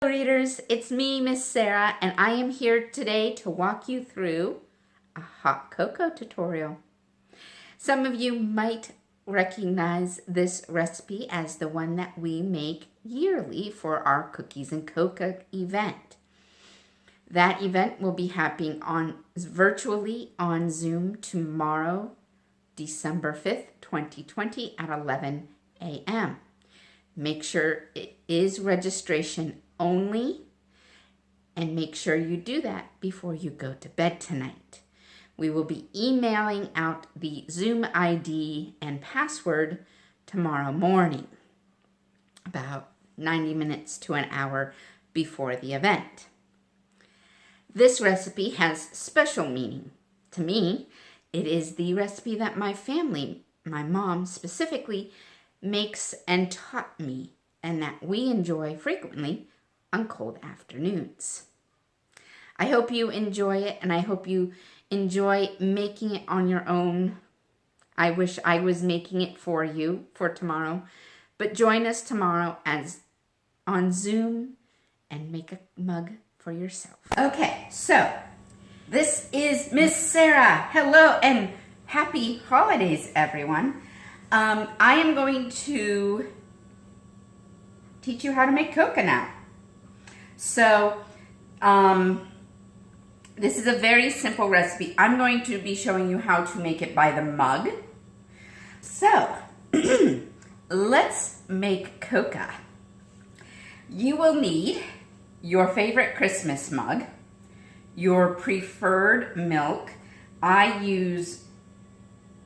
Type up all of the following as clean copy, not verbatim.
readers, it's me, Miss Sarah, and I am here today to walk you through a hot cocoa tutorial. Some of you might recognize this recipe as the one that we make yearly for our Cookies and Cocoa event. That event will be happening virtually on Zoom tomorrow, December 5th, 2020 at 11 a.m. Make sure it is registration only, and make sure you do that before you go to bed tonight. We will be emailing out the Zoom ID and password tomorrow morning, about 90 minutes to an hour before the event. This recipe has special meaning. To me, it is the recipe that my family, my mom specifically, makes and taught me, and that we enjoy frequently on cold afternoons. I hope you enjoy it, and I hope you enjoy making it on your own. I wish I was making it for you for tomorrow, but join us tomorrow on Zoom and make a mug for yourself. Okay, so this is Miss Sarah. Hello and happy holidays, everyone. I am going to teach you how to make cocoa now. So, this is a very simple recipe. I'm going to be showing you how to make it by the mug. So, let's make cocoa. You will need your favorite Christmas mug, your preferred milk. I use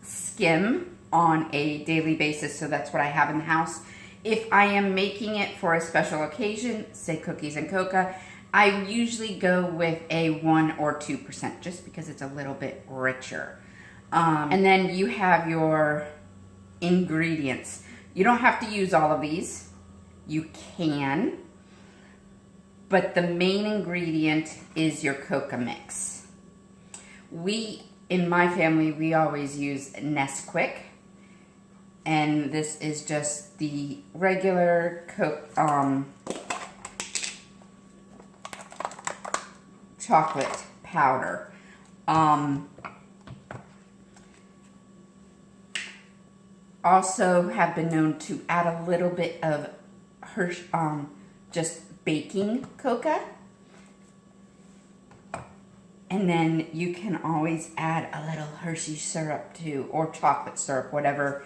skim on a daily basis, so that's what I have in the house. If I am making it for a special occasion, say cookies and cocoa, I usually go with a 1 or 2% just because it's a little bit richer. And then you have your ingredients. You don't have to use all of these. You can, but the main ingredient is your cocoa mix. In my family, we always use Nesquik. And this is just the regular chocolate powder. Also have been known to add a little bit of just baking cocoa. And then you can always add a little Hershey syrup too, or chocolate syrup, whatever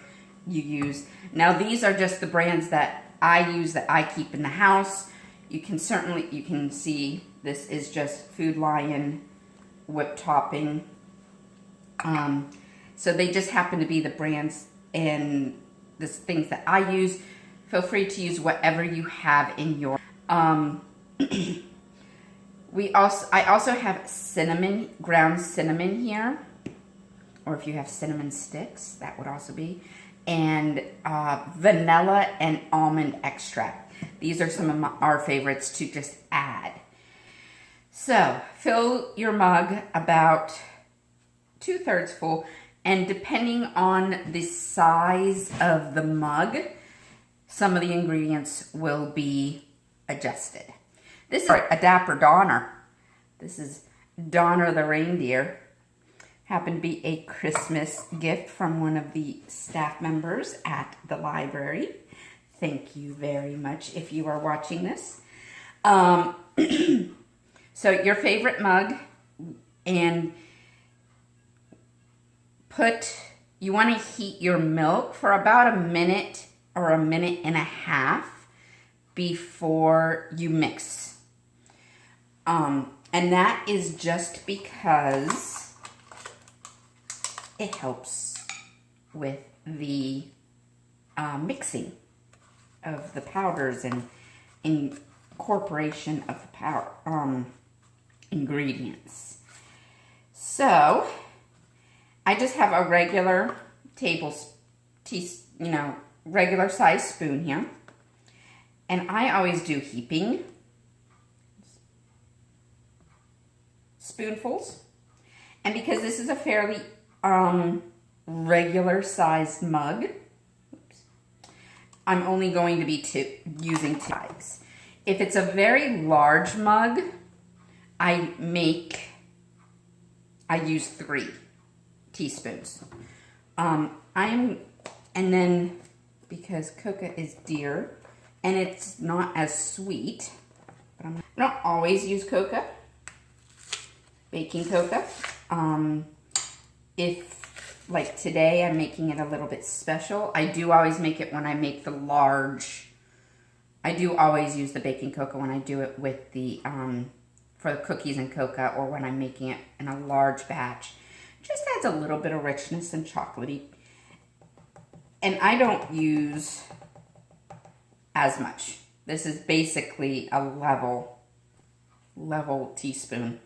you use. Now these are just the brands that I use, that I keep in the house. You can see this is just Food Lion whipped topping. So they just happen to be the brands and the things that I use. Feel free to use whatever you have in your. I also have cinnamon, ground cinnamon here, or if you have cinnamon sticks, that would also be. And vanilla and almond extract. These are some of our favorites to just add. So fill your mug about 2/3 full, and depending on the size of the mug, some of the ingredients will be adjusted. This is a Dapper Donner. This is Donner the reindeer. Happened to be a Christmas gift from one of the staff members at the library. Thank you very much if you are watching this. So your favorite mug, and you want to heat your milk for about a minute or a minute and a half before you mix. And that is just because it helps with the mixing of the powders and incorporation of the ingredients. So I just have a regular regular size spoon here, and I always do heaping spoonfuls. And because this is a fairly regular sized mug, I'm only going to be using 2 bags. If it's a very large mug, I use 3 teaspoons. And then because cocoa is dear and it's not as sweet, but I don't always use cocoa, baking cocoa. If like today I'm making it a little bit special, I do always make it when I make the large. I do always use the baking cocoa when I do it with the for the cookies and cocoa, or when I'm making it in a large batch. It just adds a little bit of richness and chocolatey. And I don't use as much. This is basically a level teaspoon.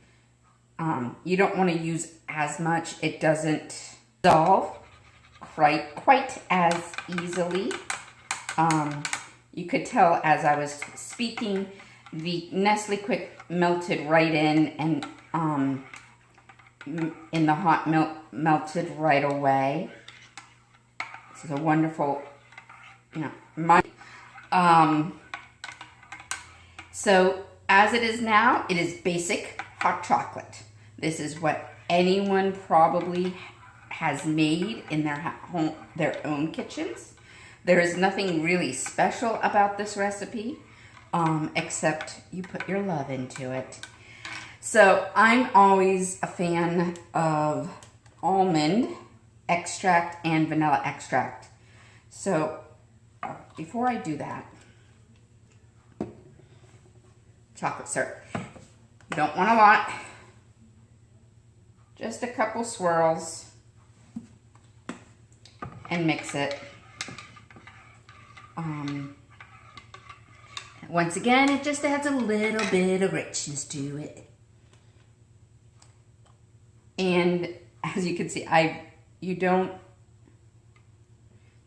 You don't want to use as much. It doesn't dissolve quite as easily. You could tell as I was speaking, the Nestle Quick melted right in, and in the hot milk melted right away. This is a wonderful, so as it is now, it is basic hot chocolate. This is what anyone probably has made in their own kitchens. There is nothing really special about this recipe, except you put your love into it. So I'm always a fan of almond extract and vanilla extract. So before I do that, chocolate syrup. You don't want a lot, just a couple swirls, and mix it. Once again, it just adds a little bit of richness to it. And as you can see,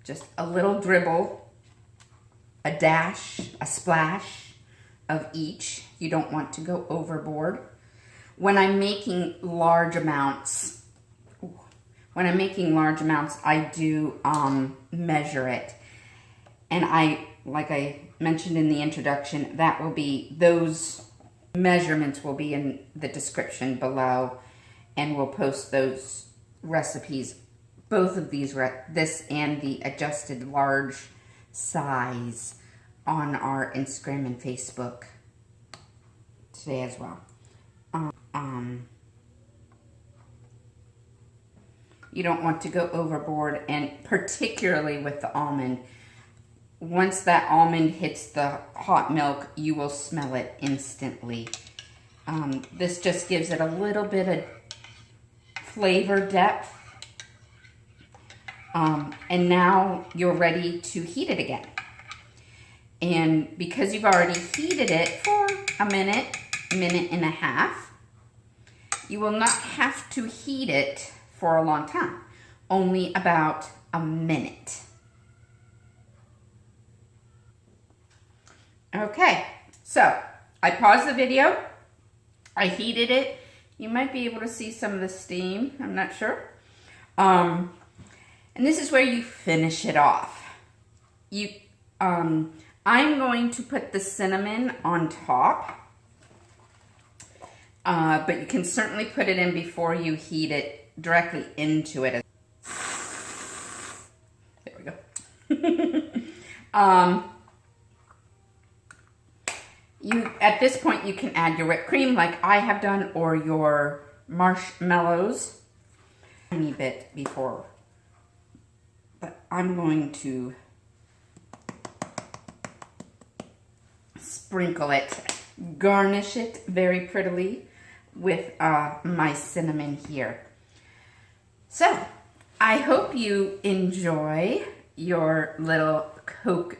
just a little dribble, a dash, a splash of each. You don't want to go overboard. When I'm making large amounts, I do measure it. And like I mentioned in the introduction, those measurements will be in the description below, and we'll post those recipes, both of these, this and the adjusted large size, on our Instagram and Facebook today as well. You don't want to go overboard, and particularly with the almond. Once that almond hits the hot milk, you will smell it instantly. This just gives it a little bit of flavor depth. And now you're ready to heat it again. And because you've already heated it for a minute and a half, you will not have to heat it for a long time, only about a minute. Okay, so I paused the video, I heated it. You might be able to see some of the steam, I'm not sure. And this is where you finish it off. I'm going to put the cinnamon on top, but you can certainly put it in before you heat it directly into it. There we go. At this point, you can add your whipped cream like I have done, or your marshmallows. A tiny bit before, but I'm going to sprinkle it, garnish it very prettily with my cinnamon here. So, I hope you enjoy your little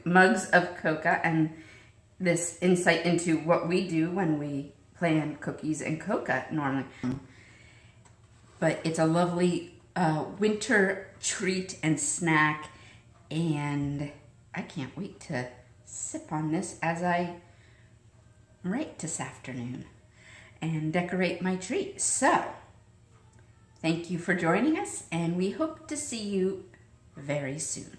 mugs of cocoa and this insight into what we do when we plan cookies and cocoa normally. But it's a lovely winter treat and snack, and I can't wait to sip on this as I write this afternoon and decorate my treat. So, thank you for joining us, and we hope to see you very soon.